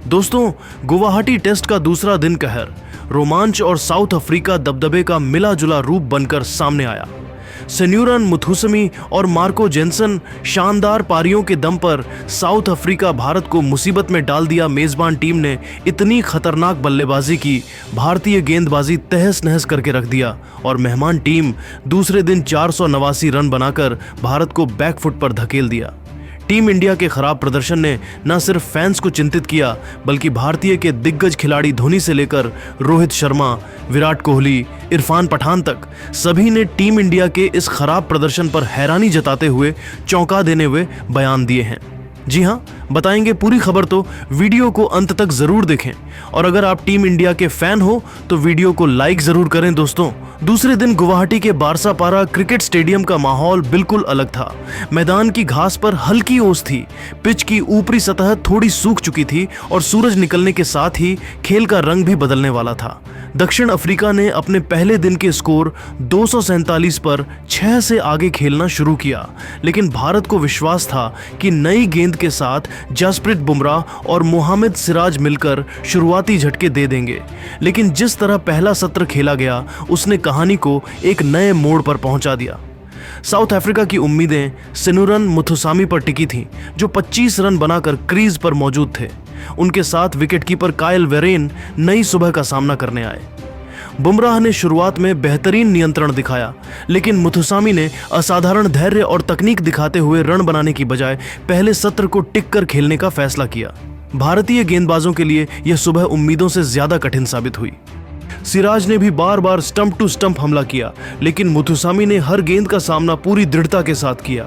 दोस्तों, गुवाहाटी टेस्ट का दूसरा दिन कहर, रोमांच और साउथ अफ्रीका दबदबे का मिला जुला रूप बनकर सामने आया। सेन्यूरन मुथुसमी और मार्को जेनसन शानदार पारियों के दम पर साउथ अफ्रीका भारत को मुसीबत में डाल दिया। मेजबान टीम ने इतनी खतरनाक बल्लेबाजी की, भारतीय गेंदबाजी तहस नहस करके रख दिया और मेहमान टीम दूसरे दिन 489 रन बनाकर भारत को बैकफुट पर धकेल दिया। टीम इंडिया के खराब प्रदर्शन ने न सिर्फ फैंस को चिंतित किया, बल्कि भारतीय के दिग्गज खिलाड़ी धोनी से लेकर रोहित शर्मा, विराट कोहली, इरफान पठान तक सभी ने टीम इंडिया के इस खराब प्रदर्शन पर हैरानी जताते हुए चौंका देने हुए बयान दिए हैं। जी हां, बताएंगे पूरी खबर, तो वीडियो को अंत तक जरूर देखें और अगर आप टीम इंडिया के फैन हो तो वीडियो को लाइक जरूर करें। दोस्तों, दूसरे दिन गुवाहाटी के बारसापारा क्रिकेट स्टेडियम का माहौल बिल्कुल अलग था। मैदान की घास पर हल्की ओस थी, पिच की ऊपरी सतह थोड़ी सूख चुकी थी और सूरज निकलने के साथ ही खेल का रंग भी बदलने वाला था। दक्षिण अफ्रीका ने अपने पहले दिन के स्कोर 247 पर 6 से आगे खेलना शुरू किया, लेकिन भारत को विश्वास था कि नई गेंद के साथ जसप्रीत बुमराह और मोहम्मद सिराज मिलकर शुरुआती झटके दे देंगे। लेकिन जिस तरह पहला सत्र खेला गया, उसने कहानी को एक नए मोड़ पर पहुंचा दिया। साउथ अफ्रीका की उम्मीदें सेन्यूरन मुथुसामी पर टिकी थीं, जो 25 रन बनाकर क्रीज पर मौजूद थे। उनके साथ विकेटकीपर कायल वेरेन नई सुबह का सामना करने आए। बुमराह ने शुरुआत में बेहतरीन नियंत्रण दिखाया, लेकिन मुथुसामी ने असाधारण धैर्य और तकनीक दिखाते हुए रन बनाने की बजाय पहले सत्र को टिक कर खेलने का फैसला किया। भारतीय गेंदबाजों के लिए यह सुबह उम्मीदों से ज्यादा कठिन साबित हुई। सिराज ने भी बार बार स्टंप टू स्टंप हमला किया, लेकिन मुथुसामी ने हर गेंद का सामना पूरी दृढ़ता के साथ किया।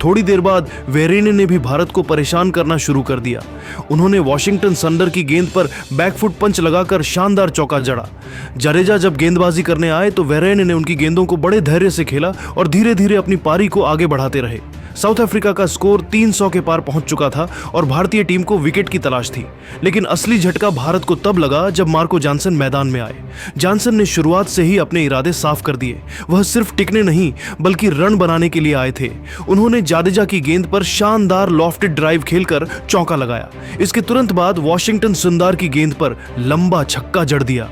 थोड़ी देर बाद वेरेने ने भी भारत को परेशान करना शुरू कर दिया। उन्होंने वॉशिंगटन संडर की गेंद पर बैकफुट पंच लगाकर शानदार चौका जड़ा। जडेजा जब गेंदबाजी करने आए तो वेरेने ने उनकी गेंदों को बड़े धैर्य से खेला और धीरे धीरे अपनी पारी को आगे बढ़ाते रहे। साउथ अफ्रीका का स्कोर 300 के पार पहुंच चुका था और भारतीय टीम को विकेट की तलाश थी। लेकिन असली झटका भारत को तब लगा जब मार्को जॉनसन मैदान में आए। जॉनसन ने शुरुआत से ही अपने इरादे साफ कर दिए। वह सिर्फ टिकने नहीं, बल्कि रन बनाने के लिए आए थे। उन्होंने जडेजा की गेंद पर शानदार लॉफ्टेड ड्राइव खेलकर चौका लगाया। इसके तुरंत बाद वॉशिंगटन सुंदर की गेंद पर लंबा छक्का जड़ दिया।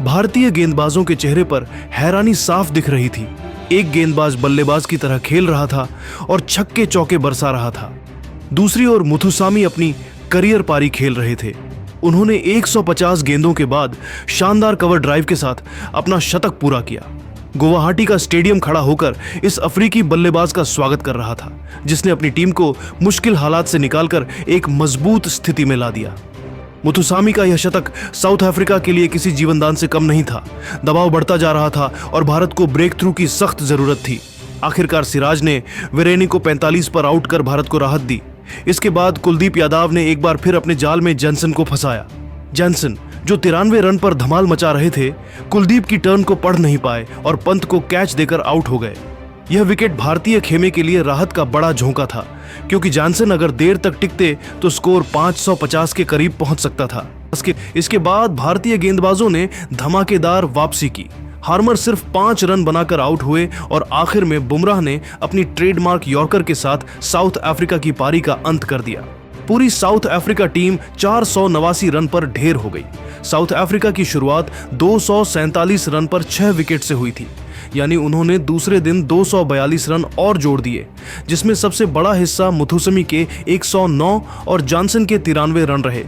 भारतीय गेंदबाजों के चेहरे पर हैरानी साफ दिख रही थी। एक गेंदबाज बल्लेबाज की तरह खेल रहा था और छक्के चौके बरसा रहा था। दूसरी ओर मुथुसामी अपनी करियर पारी खेल रहे थे। उन्होंने 150 गेंदों के बाद शानदार कवर ड्राइव के साथ अपना शतक पूरा किया। गुवाहाटी का स्टेडियम खड़ा होकर इस अफ्रीकी बल्लेबाज का स्वागत कर रहा था, जिसने अपनी टीम को मुश्किल हालात से निकालकर एक मजबूत स्थिति में ला दिया। मुथुसामी का यह शतक साउथ अफ्रीका के लिए किसी जीवनदान से कम नहीं था। दबाव बढ़ता जा रहा था और भारत को ब्रेक थ्रू की सख्त जरूरत थी। आखिरकार सिराज ने वेरेनी को 45 पर आउट कर भारत को राहत दी। इसके बाद कुलदीप यादव ने एक बार फिर अपने जाल में जॉनसन को फंसाया। जॉनसन, जो 93 रन पर धमाल मचा रहे थे, कुलदीप की टर्न को पढ़ नहीं पाए और पंत को कैच देकर आउट हो गए। यह विकेट भारतीय खेमे के लिए राहत का बड़ा झोंका था, क्योंकि जॉनसन अगर देर तक टिकते तो स्कोर 550 के करीब पहुंच सकता था। इसके बाद भारतीय गेंदबाजों ने धमाकेदार वापसी की। हार्मर सिर्फ 5 रन बनाकर आउट हुए और आखिर में बुमराह ने अपनी ट्रेडमार्क यॉर्कर के साथ साउथ अफ्रीका की पारी का अंत कर दिया। पूरी साउथ अफ्रीका टीम 489 रन पर ढेर हो गई। साउथ अफ्रीका की शुरुआत 247 रन पर 6 विकेट से हुई थी, यानी उन्होंने दूसरे दिन 242 रन और जोड़ दिए, जिसमें सबसे बड़ा हिस्सा मुथुसमी के 109 और जॉनसन के 93 रन रहे।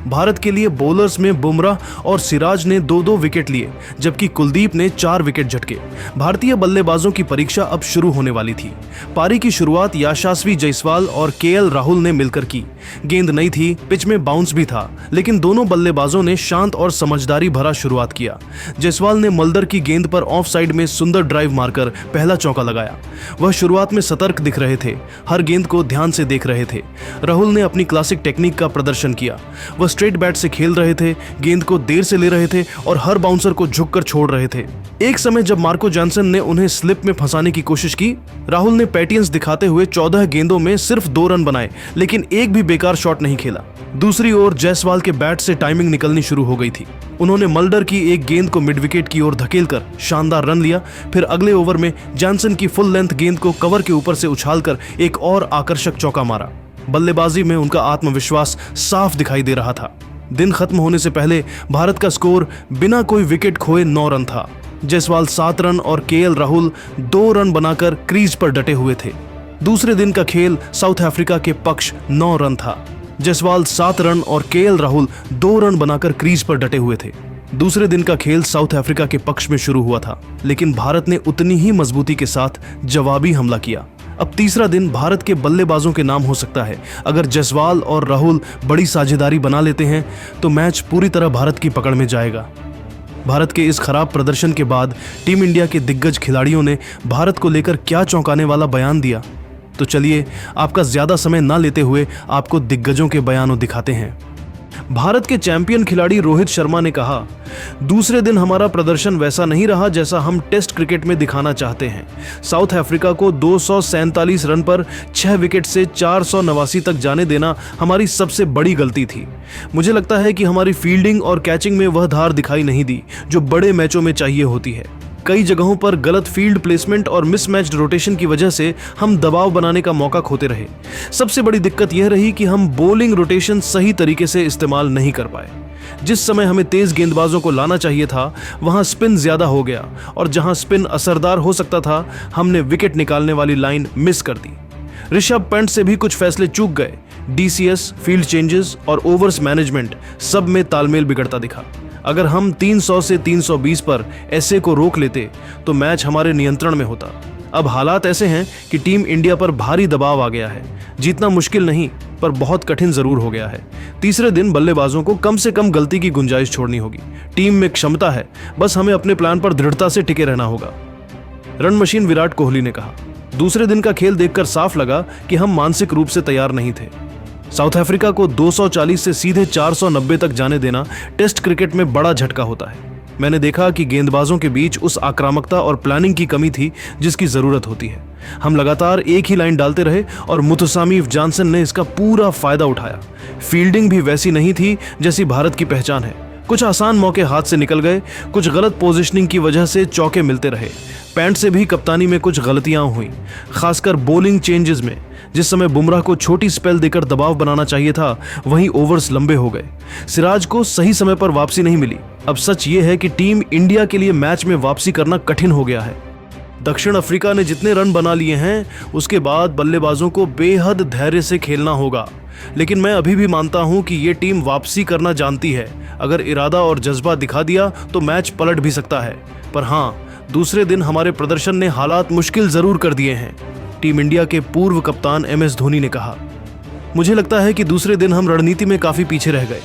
भारत के लिए बॉलर्स में बुमराह और सिराज ने 2-2 विकेट लिए, जबकि कुलदीप ने 4 विकेट झटके। भारतीय बल्लेबाजों की परीक्षा अब शुरू होने वाली थी। पारी की शुरुआत यशस्वी जायसवाल और केएल राहुल ने मिलकर की। गेंद नई थी, पिच में बाउंस भी था, लेकिन दोनों बल्लेबाजों ने शांत और समझदारी भरा शुरुआत किया। जायसवाल ने मल्दर की गेंद पर ऑफ साइड में सुंदर ड्राइव मारकर पहला चौका लगाया। वह शुरुआत में सतर्क दिख रहे थे, हर गेंद को ध्यान से देख रहे थे। राहुल ने अपनी क्लासिक टेक्निक का प्रदर्शन किया। वह स्ट्रेट बैट से खेल रहे थे, गेंद को देर से ले रहे थे और हर बाउंसर को झुककर छोड़ रहे थे। एक समय जब मार्को जॉनसन ने उन्हें स्लिप में फंसाने की कोशिश की, राहुल ने पैटियंस दिखाते हुए 14 गेंदों में सिर्फ 2 रन बनाए, लेकिन एक भी बेकार शॉट नहीं खेला। दूसरी ओर जायसवाल के बैट से टाइमिंग निकलनी शुरू हो गई थी। उन्होंने मल्डर की एक गेंद को मिड विकेट की ओर धकेलकर शानदार रन लिया। फिर अगले ओवर में जॉनसन की फुल लेंथ गेंद को कवर के ऊपर से उछालकर एक और आकर्षक चौका मारा। बल्लेबाजी में उनका आत्मविश्वास साफ दिखाई दे रहा था। दिन खत्म होने से पहले भारत का स्कोर बिना कोई विकेट खोए 9 रन था। जायसवाल 7 रन और केएल राहुल 2 रन बनाकर क्रीज पर डटे हुए थे। दूसरे दिन का खेल साउथ अफ्रीका के पक्ष 9 रन था। जायसवाल 7 रन और केएल राहुल 2 रन बनाकर क्रीज पर डटे हुए थे। दूसरे दिन का खेल साउथ अफ्रीका के पक्ष में शुरू हुआ था, लेकिन भारत ने उतनी ही मजबूती के साथ जवाबी हमला किया। अब तीसरा दिन भारत के बल्लेबाजों के नाम हो सकता है। अगर जायसवाल और राहुल बड़ी साझेदारी बना लेते हैं तो मैच पूरी तरह भारत की पकड़ में जाएगा। भारत के इस खराब प्रदर्शन के बाद टीम इंडिया के दिग्गज खिलाड़ियों ने भारत को लेकर क्या चौंकाने वाला बयान दिया, तो चलिए आपका ज्यादा समय ना लेते हुए आपको दिग्गजों के बयानों दिखाते हैं। भारत के चैंपियन खिलाड़ी रोहित शर्मा ने कहा, दूसरे दिन हमारा प्रदर्शन वैसा नहीं रहा जैसा हम टेस्ट क्रिकेट में दिखाना चाहते हैं। साउथ अफ्रीका को 247 रन पर 6 विकेट से 489 तक जाने देना हमारी सबसे बड़ी गलती थी। मुझे लगता है कि हमारी फील्डिंग और कैचिंग में वह धार दिखाई नहीं दी जो बड़े मैचों में चाहिए होती है। कई जगहों पर गलत फील्ड प्लेसमेंट और मिसमैच्ड रोटेशन की वजह से हम दबाव बनाने का मौका खोते रहे। सबसे बड़ी दिक्कत यह रही कि हम बॉलिंग रोटेशन सही तरीके से इस्तेमाल नहीं कर पाए। जिस समय हमें तेज गेंदबाजों को लाना चाहिए था वहां स्पिन ज्यादा हो गया, और जहां स्पिन असरदार हो सकता था हमने विकेट निकालने वाली लाइन मिस कर दी। ऋषभ पंत से भी कुछ फैसले चूक गए। डीसीएस, फील्ड चेंजेस और ओवर्स मैनेजमेंट सब में तालमेल बिगड़ता दिखा। अगर हम 300 से 320 पर ऐसे को रोक लेते तो मैच हमारे नियंत्रण में होता। अब हालात ऐसे हैं कि टीम इंडिया पर भारी दबाव आ गया है। जीतना मुश्किल नहीं पर बहुत कठिन जरूर हो गया है। तीसरे दिन बल्लेबाजों को कम से कम गलती की गुंजाइश छोड़नी होगी। टीम में क्षमता है, बस हमें अपने प्लान पर दृढ़ता से टिके रहना होगा। रन मशीन विराट कोहली ने कहा। दूसरे दिन का खेल देखकर साफ लगा कि हम मानसिक रूप से तैयार नहीं थे। साउथ अफ्रीका को 240 से सीधे 490 तक जाने देना टेस्ट क्रिकेट में बड़ा झटका होता है। मैंने देखा कि गेंदबाजों के बीच उस आक्रामकता और प्लानिंग की कमी थी जिसकी जरूरत होती है। हम लगातार एक ही लाइन डालते रहे और मुथुसामी जॉनसन ने इसका पूरा फायदा उठाया। फील्डिंग भी वैसी नहीं थी जैसी भारत की पहचान है। कुछ आसान मौके हाथ से निकल गए, कुछ गलत पोजीशनिंग की वजह से चौके मिलते रहे। पैंट से भी कप्तानी में कुछ गलतियां हुई, खासकर बॉलिंग चेंजेस में। जिस समय बुमराह को छोटी स्पेल देकर दबाव बनाना चाहिए था, वहीं ओवर्स लंबे हो गए। सिराज को सही समय पर वापसी नहीं मिली। अब सच ये है कि टीम इंडिया के लिए मैच में वापसी करना कठिन हो गया है। दक्षिण अफ्रीका ने जितने रन बना लिए हैं उसके बाद बल्लेबाजों को बेहद धैर्य से खेलना होगा। लेकिन मैं अभी भी मानता हूं कि ये टीम वापसी करना जानती है। अगर इरादा और जज्बा दिखा दिया तो मैच पलट भी सकता है। पर हाँ, दूसरे दिन हमारे प्रदर्शन ने हालात मुश्किल जरूर कर दिए हैं। टीम इंडिया के पूर्व कप्तान MS धोनी ने कहा, मुझे लगता है कि दूसरे दिन हम रणनीति में काफी पीछे रह गए।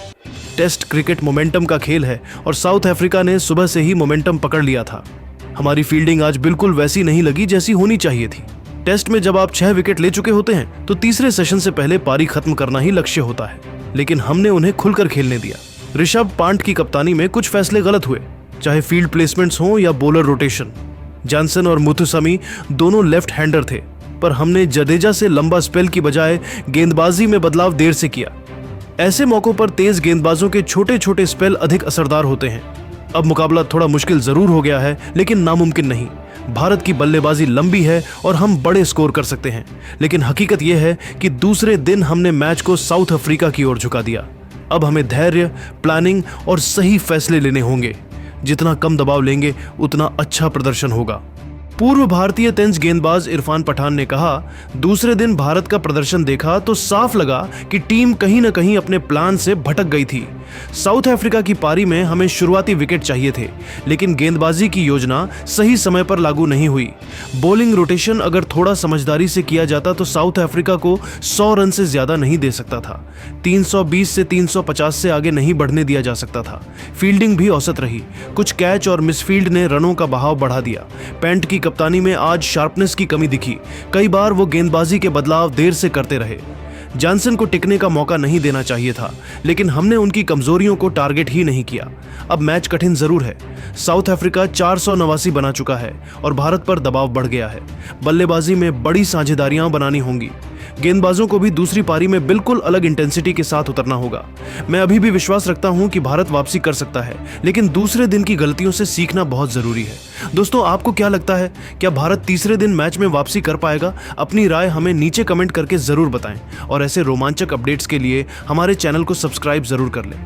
टेस्ट क्रिकेट मोमेंटम का खेल है और साउथ अफ्रीका ने सुबह से ही मोमेंटम पकड़ लिया था। हमारी फील्डिंग आज बिल्कुल वैसी नहीं लगी जैसी होनी चाहिए थी। टेस्ट में जब आप 6 विकेट ले चुके होते हैं तो तीसरे सेशन से पहले पारी खत्म करना ही लक्ष्य होता है, लेकिन हमने उन्हें खुलकर खेलने दिया। ऋषभ पंत की कप्तानी में कुछ फैसले गलत हुए, चाहे फील्ड प्लेसमेंट्स हों या बॉलर रोटेशन। जॉनसन और मुथुसामी दोनों लेफ्ट हैंडर थे, पर हमने जडेजा से लंबा स्पेल की बजाय गेंदबाजी में बदलाव देर से किया। ऐसे मौकों पर तेज गेंदबाजों के छोटे छोटे स्पेल अधिक असरदार होते हैं। अब मुकाबला थोड़ा मुश्किल जरूर हो गया है, लेकिन नामुमकिन नहीं। भारत की बल्लेबाजी लंबी है और हम बड़े स्कोर कर सकते हैं, लेकिन हकीकत यह है कि दूसरे दिन हमने मैच को साउथ अफ्रीका की ओर झुका दिया। अब हमें धैर्य, प्लानिंग और सही फैसले लेने होंगे। जितना कम दबाव लेंगे उतना अच्छा प्रदर्शन होगा। पूर्व भारतीय तेज गेंदबाज इरफान पठान ने कहा, दूसरे दिन भारत का प्रदर्शन देखा तो साफ लगा कि टीम कहीं न कहीं अपने प्लान से भटक गई थी। साउथ अफ्रीका की पारी में हमें शुरुआती विकेट चाहिए थे, लेकिन गेंदबाजी की योजना सही समय पर लागू नहीं हुई। बॉलिंग रोटेशन अगर थोड़ा समझदारी से किया जाता तो साउथ अफ्रीका को 100 रन से ज्यादा नहीं दे सकता था। 320 से 350 से आगे नहीं बढ़ने दिया जा सकता था। फील्डिंग भी औसत रही। कुछ कैच और मिसफील्ड ने रनों का बहाव बढ़ा दिया। पैंट की कप्तानी में आज शार्पनेस की कमी दिखी। कई बार वो गेंदबाजी के बदलाव देर से करते रहे। जॉनसन को टिकने का मौका नहीं देना चाहिए था, लेकिन हमने उनकी कमजोरियों को टारगेट ही नहीं किया। अब मैच कठिन जरूर है। साउथ अफ्रीका 489 बना चुका है और भारत पर दबाव बढ़ गया है। बल्लेबाजी में बड़ी साझेदारियां बनानी होंगी। गेंदबाजों को भी दूसरी पारी में बिल्कुल अलग इंटेंसिटी के साथ उतरना होगा। मैं अभी भी विश्वास रखता हूं कि भारत वापसी कर सकता है, लेकिन दूसरे दिन की गलतियों से सीखना बहुत जरूरी है। दोस्तों, आपको क्या लगता है, क्या भारत तीसरे दिन मैच में वापसी कर पाएगा? अपनी राय हमें नीचे कमेंट करके जरूर बताएं और ऐसे रोमांचक अपडेट्स के लिए हमारे चैनल को सब्सक्राइब जरूर कर लें।